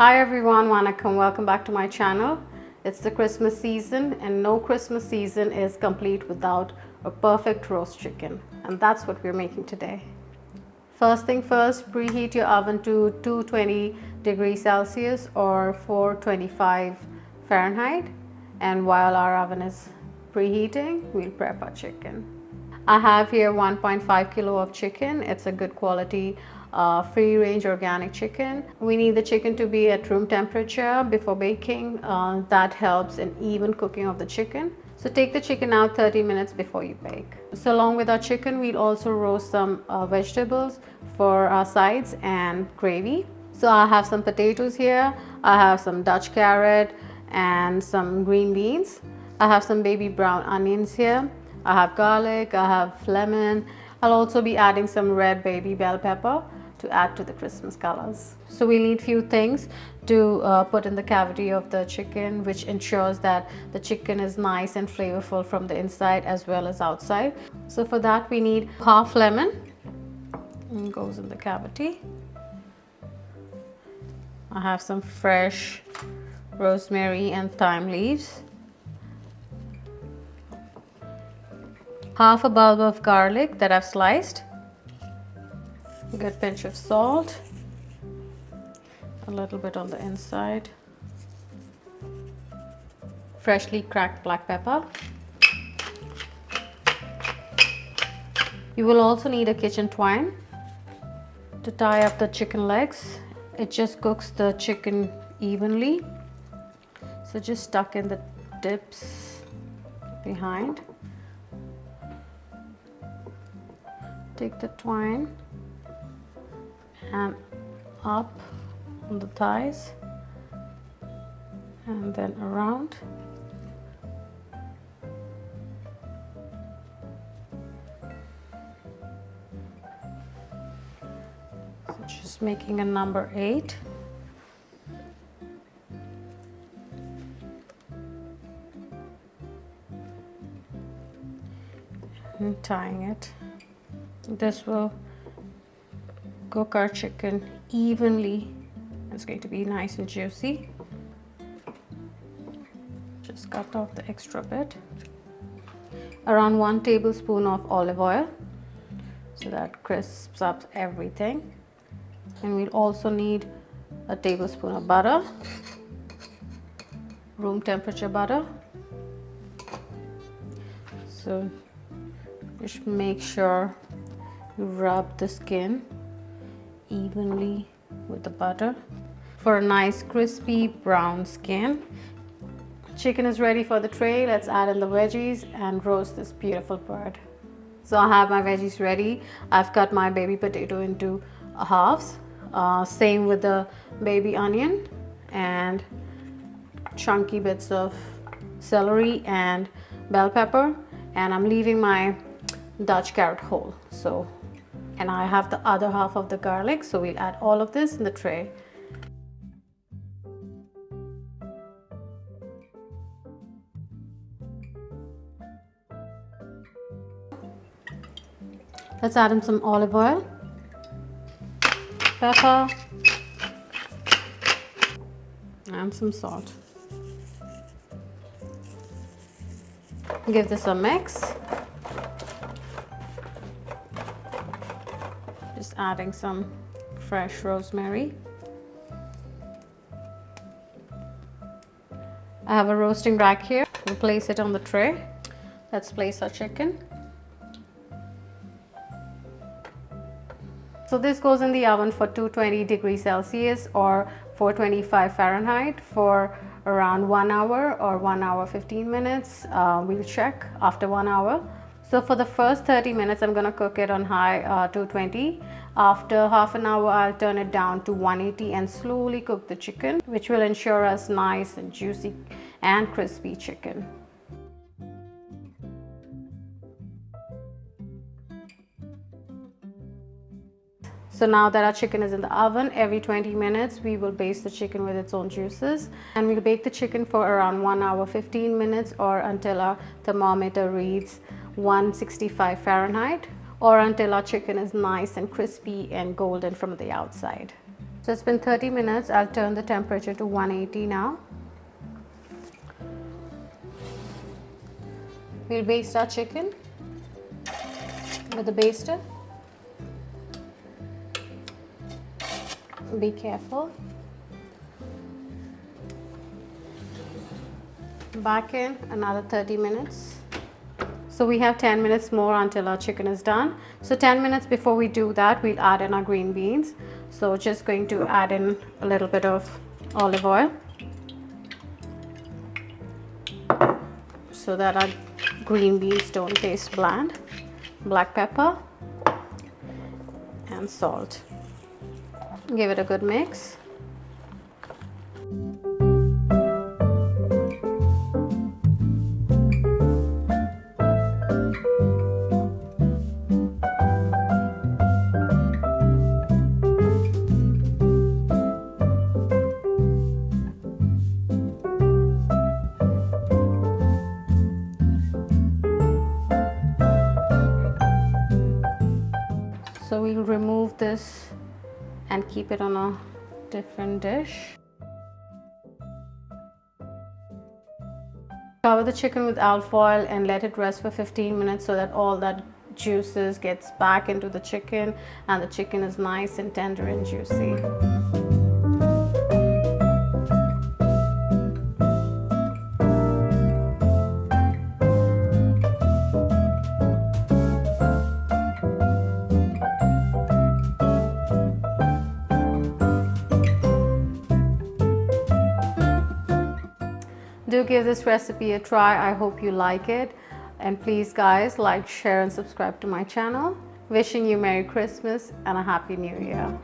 Hi everyone, Vanakkam. Welcome back to my channel. It's the Christmas season and no Christmas season is complete without a perfect roast chicken, and that's what we're making today. First thing first, preheat your oven to 220 degrees Celsius or 425 Fahrenheit, and while our oven is preheating, we'll prep our chicken. I have here 1.5 kilo of chicken. It's a good quality free range organic chicken. We need the chicken to be at room temperature before baking. That helps in even cooking of the chicken. So take the chicken out 30 minutes before you bake. So along with our chicken, we'll also roast some vegetables for our sides and gravy. So I have some potatoes here. I have some Dutch carrot and some green beans. I have some baby brown onions here. I have garlic, I have lemon. I'll also be adding some red baby bell pepper to add to the Christmas colors. So we need few things to put in the cavity of the chicken, which ensures that the chicken is nice and flavorful from the inside as well as outside. So for that we need half lemon, and it goes in the cavity. I have some fresh rosemary and thyme leaves. Half a bulb of garlic that I've sliced. A good pinch of salt. A little bit on the inside. Freshly cracked black pepper. You will also need a kitchen twine to tie up the chicken legs. It just cooks the chicken evenly. So just tuck in the tips behind. Take the twine and up on the thighs and then around. So just making a number 8. And tying it. This will cook our chicken evenly. It's going to be nice and juicy. Just cut off the extra bit. Around 1 tablespoon of olive oil, so that crisps up everything. And we'll also need a tablespoon of butter, room temperature butter. So just make sure you rub the skin evenly with the butter for a nice crispy brown skin. Chicken is ready for the tray. Let's add in the veggies and roast this beautiful bird. So I have my veggies ready. I've cut my baby potato into halves. Same with the baby onion and chunky bits of celery and bell pepper. And I'm leaving my Dutch carrot whole. And I have the other half of the garlic, so we'll add all of this in the tray. Let's add in some olive oil, pepper, and some salt. Give this a mix. Just adding some fresh rosemary. I have a roasting rack here. We'll place it on the tray. Let's place our chicken. So this goes in the oven for 220 degrees Celsius or 425 Fahrenheit for around 1 hour or 1 hour 15 minutes. We'll check after 1 hour. So for the first 30 minutes, I'm gonna cook it on high 220. After half an hour, I'll turn it down to 180 and slowly cook the chicken, which will ensure us nice and juicy and crispy chicken. So now that our chicken is in the oven, every 20 minutes we will baste the chicken with its own juices, and we'll bake the chicken for around 1 hour 15 minutes or until our thermometer reads 165 Fahrenheit or until our chicken is nice and crispy and golden from the outside. So it's been 30 minutes. I'll turn the temperature to 180 now. We'll baste our chicken with the baster. Be careful. Back in another 30 minutes. So we have 10 minutes more until our chicken is done. So 10 minutes before we do that, we'll add in our green beans. So just going to add in a little bit of olive oil so that our green beans don't taste bland. Black pepper and salt. Give it a good mix. So we'll remove this and keep it on a different dish. Cover the chicken with alfalfa foil and let it rest for 15 minutes so that all that juices gets back into the chicken and the chicken is nice and tender and juicy. Do give this recipe a try. I hope you like it. And please guys, like, share and subscribe to my channel. Wishing you Merry Christmas and a Happy New Year.